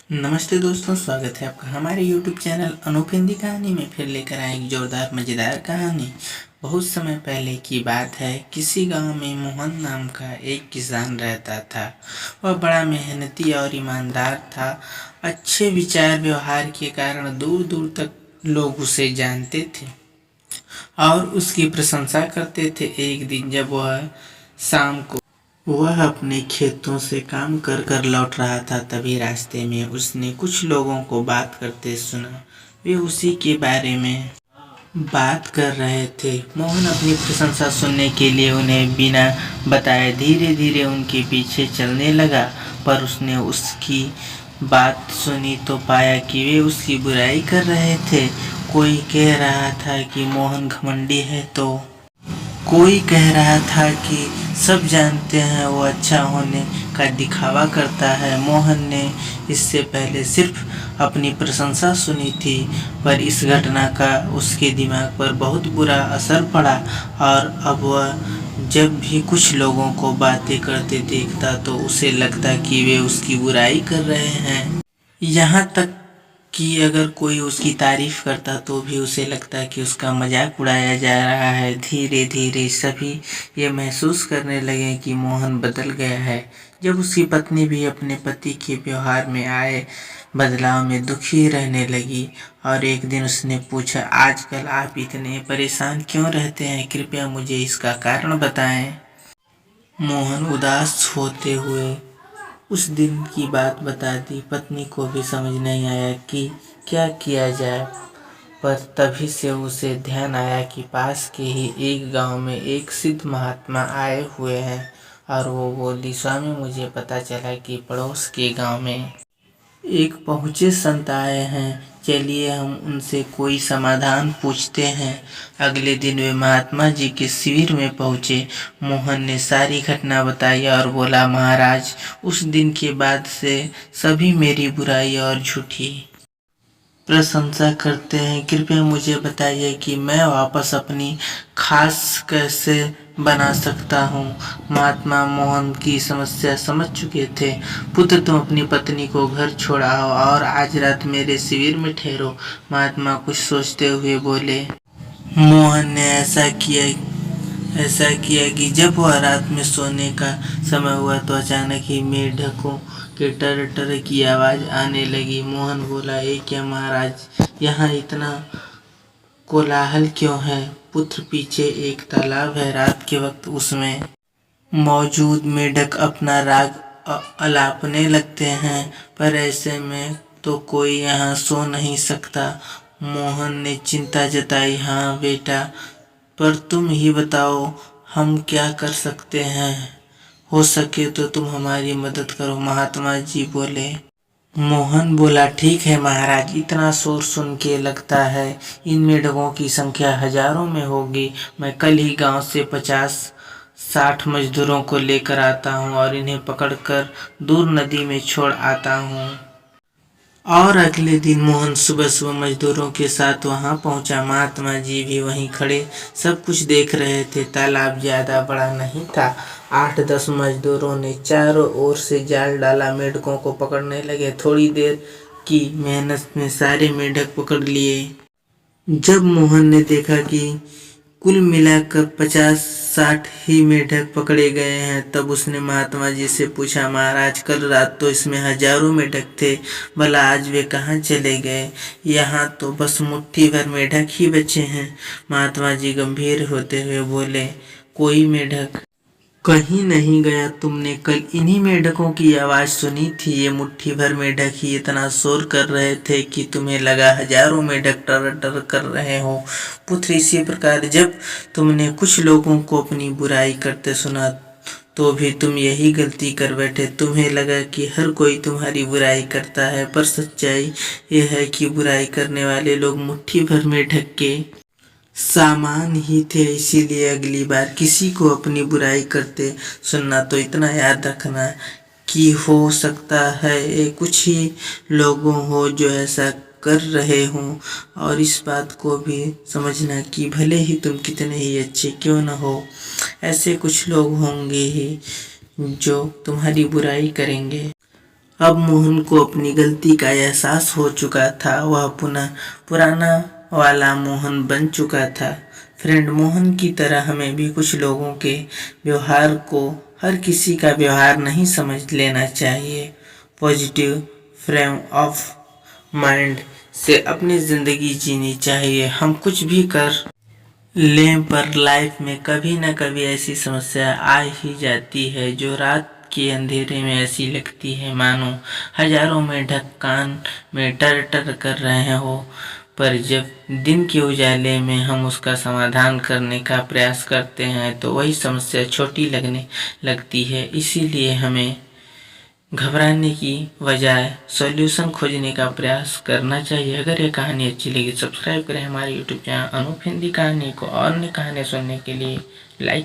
नमस्ते दोस्तों, स्वागत है आपका हमारे YouTube चैनल अनूप हिंदी कहानी में। फिर लेकर आए एक जोरदार मज़ेदार कहानी। बहुत समय पहले की बात है। किसी गांव में मोहन नाम का एक किसान रहता था। वह बड़ा मेहनती और ईमानदार था। अच्छे विचार व्यवहार के कारण दूर दूर तक लोग उसे जानते थे और उसकी प्रशंसा करते थे। एक दिन जब वह शाम को अपने खेतों से काम कर कर लौट रहा था, तभी रास्ते में उसने कुछ लोगों को बात करते सुना। वे उसी के बारे में बात कर रहे थे। मोहन अपनी प्रशंसा सुनने के लिए उन्हें बिना बताए धीरे धीरे उनके पीछे चलने लगा, पर उसने उसकी बात सुनी तो पाया कि वे उसकी बुराई कर रहे थे। कोई कह रहा था कि मोहन घमंडी है, तो कोई कह रहा था कि सब जानते हैं वो अच्छा होने का दिखावा करता है। मोहन ने इससे पहले सिर्फ अपनी प्रशंसा सुनी थी, पर इस घटना का उसके दिमाग पर बहुत बुरा असर पड़ा और अब वह जब भी कुछ लोगों को बातें करते देखता तो उसे लगता कि वे उसकी बुराई कर रहे हैं। यहाँ तक कि अगर कोई उसकी तारीफ करता तो भी उसे लगता कि उसका मजाक उड़ाया जा रहा है। धीरे धीरे सभी ये महसूस करने लगे कि मोहन बदल गया है। जब उसकी पत्नी भी अपने पति के व्यवहार में आए बदलाव में दुखी रहने लगी और एक दिन उसने पूछा, आजकल आप इतने परेशान क्यों रहते हैं? कृपया मुझे इसका कारण बताएं। मोहन उदास होते हुए उस दिन की बात बता दी। पत्नी को भी समझ नहीं आया कि क्या किया जाए, पर तभी से उसे ध्यान आया कि पास के ही एक गांव में एक सिद्ध महात्मा आए हुए हैं और वो बोली, स्वामी, मुझे पता चला कि पड़ोस के गांव में एक पहुँचे संत आए हैं। चलिए हम उनसे कोई समाधान पूछते हैं। अगले दिन वे महात्मा जी के शिविर में पहुँचे। मोहन ने सारी घटना बताई और बोला, महाराज, उस दिन के बाद से सभी मेरी बुराई और झूठी प्रशंसा करते हैं। कृपया मुझे बताइए कि मैं वापस अपनी खास कैसे बना सकता हूँ। महात्मा मोहन की समस्या समझ चुके थे। पुत्र, तुम अपनी पत्नी को घर छोड़ आओ और आज रात मेरे शिविर में ठहरो। महात्मा कुछ सोचते हुए बोले। मोहन ने ऐसा किया कि जब वह रात में सोने का समय हुआ तो अचानक ही मेढकों के टर टर की आवाज़ आने लगी। मोहन बोला, ये क्या महाराज, यहाँ इतना कोलाहल क्यों है? पुत्र, पीछे एक तालाब है। रात के वक्त उसमें मौजूद मेढक अपना राग अलापने लगते हैं, पर ऐसे में तो कोई यहाँ सो नहीं सकता। मोहन ने चिंता जताई। हाँ बेटा, पर तुम ही बताओ हम क्या कर सकते हैं? हो सके तो तुम हमारी मदद करो, महात्मा जी बोले। मोहन बोला, ठीक है महाराज, इतना शोर सुन के लगता है इन मेढकों की संख्या हजारों में होगी। मैं कल ही गांव से 50-60 मजदूरों को लेकर आता हूं और इन्हें पकड़कर दूर नदी में छोड़ आता हूं। और अगले दिन मोहन सुबह सुबह मजदूरों के साथ वहां पहुंचा। महात्मा जी भी वहीं खड़े सब कुछ देख रहे थे। तालाब ज्यादा बड़ा नहीं था। 8-10 मजदूरों ने चारों ओर से जाल डाला। मेढकों को पकड़ने लगे। थोड़ी देर की मेहनत में सारे मेढक पकड़ लिए। जब मोहन ने देखा कि कुल मिलाकर 50-60 ही मेढक पकड़े गए हैं, तब उसने महात्मा जी से पूछा, महाराज, कल रात तो इसमें हजारों मेढक थे, भला आज वे कहाँ चले गए? यहाँ तो बस मुट्ठी भर मेढक ही बचे हैं। महात्मा जी गंभीर होते हुए बोले, कोई मेढक कहीं नहीं गया। तुमने कल इन्हीं मेढकों की आवाज़ सुनी थी। ये मुट्ठी भर मेढक ही इतना शोर कर रहे थे कि तुम्हें लगा हजारों मेढक टर टर कर रहे हो। पुत्र, इसी प्रकार जब तुमने कुछ लोगों को अपनी बुराई करते सुना तो भी तुम यही गलती कर बैठे। तुम्हें लगा कि हर कोई तुम्हारी बुराई करता है, पर सच्चाई ये है कि बुराई करने वाले लोग मुट्ठी भर मेढक के सामान ही थे। इसीलिए अगली बार किसी को अपनी बुराई करते सुनना तो इतना याद रखना कि हो सकता है ये कुछ ही लोगों हो जो ऐसा कर रहे हों, और इस बात को भी समझना कि भले ही तुम कितने ही अच्छे क्यों न हो, ऐसे कुछ लोग होंगे ही जो तुम्हारी बुराई करेंगे। अब मोहन को अपनी गलती का एहसास हो चुका था। वह पुनः पुराना वाला मोहन बन चुका था। फ्रेंड, मोहन की तरह हमें भी कुछ लोगों के व्यवहार को हर किसी का व्यवहार नहीं समझ लेना चाहिए। पॉजिटिव फ्रेम ऑफ माइंड से अपनी ज़िंदगी जीनी चाहिए। हम कुछ भी कर लें पर लाइफ में कभी न कभी ऐसी समस्या आ ही जाती है जो रात के अंधेरे में ऐसी लगती है मानो हजारों में ढक्कान में टर टर कर रहे हो, पर जब दिन के उजाले में हम उसका समाधान करने का प्रयास करते हैं तो वही समस्या छोटी लगने लगती है। इसीलिए हमें घबराने की बजाय सॉल्यूशन खोजने का प्रयास करना चाहिए। अगर ये कहानी अच्छी लगी सब्सक्राइब करें हमारे यूट्यूब चैनल अनूप हिंदी कहानी को और अन्य कहानियाँ सुनने के लिए। लाइक